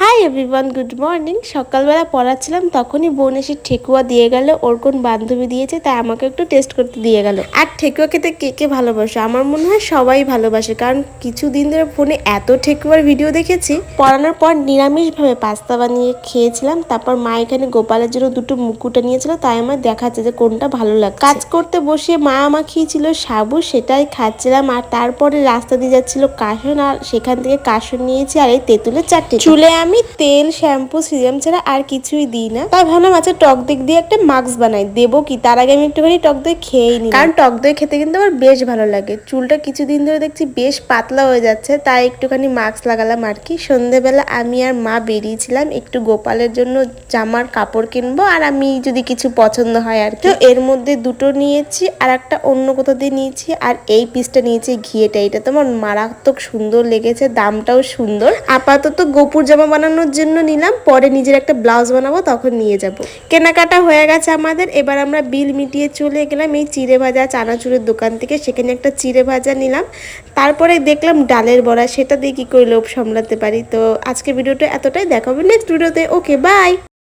Hi everyone, good morning. সকালবেলা পড়াচ্ছিলাম, তখনই বোন এসে ঠেকুয়া দিয়ে গেল। ওর কোন বান্ধবী দিয়েছে, তাই আমাকে একটু টেস্ট করতে দিয়ে গেল। আর ঠেকুয়া খেতে কে কে ভালোবাসে? আমার মনে হয় সবাই ভালোবাসে, কারণ কিছুদিন ধরে ফোনে এত ঠেকুয়ার ভিডিও দেখেছি। পড়ানোর পর নিরামিষভাবে পাস্তা বানিয়ে খেয়েছিলাম। তারপর মা এখানে গোপালের জন্য দুটো মুকুটা নিয়েছিল, তাই আমার দেখাচ্ছে যে কোনটা ভালো লাগে। কাজ করতে বসে মা মাখিয়েছিল সাবু, সেটাই খাচ্ছিলাম। আর তারপরে রাস্তা দিয়ে যাচ্ছিল কাশন, আর সেখান থেকে কাশন নিয়েছি আর এই তেঁতুলের চাটনি। চুলে আমি তেল, শ্যাম্পু, সিরাম ছাড়া আর কিছুই দিই না। তাই ভাবলাম আচ্ছা টক দই দিয়ে একটা মাস্ক বানাই, দেবো কি তার আগে আমি একটুখানি টক দই খেয়েই নিই, কারণ টক দই খেতে কিন্তু আমার বেশ ভালো লাগে। চুলটা কিছুদিন ধরে দেখছি বেশ পাতলা হয়ে যাচ্ছে, তাই একটুখানি মাস্ক লাগালাম আর কি। সন্ধ্যেবেলা আমি আর মা বেরিয়েছিলাম একটু গোপালের জন্য জামার কাপড় কিনবো, আর আমি যদি কিছু পছন্দ হয় আর কি। এর মধ্যে দুটো নিয়েছি, আর একটা অন্য কোথাও দিয়ে নিয়েছি, আর এই পিসটা নিয়েছি ঘিয়েটা। এটা তো আমার মারাত্মক সুন্দর লেগেছে, দামটাও সুন্দর। আপাতত গোপুর জামা বানানোর জন্য নিলাম, পরে নিজের একটা ব্লাউজ বানাবো, তখন নিয়ে যাব। কেনাকাটা হয়ে গেছে আমাদের। এবার আমরা বিল মিটিয়ে চলে গেলাম এই চিড়ে ভাজা চানাচুরের দোকান থেকে। সেখানে একটা চিড়ে ভাজা নিলাম। তারপরে দেখলাম ডালের বড়া, সেটা দিয়ে কি করে লোভ সামলাতে পারি। তো আজকে ভিডিওটা এতটাই, দেখা হবে নেক্সট ভিডিওতে। ওকে, বাই।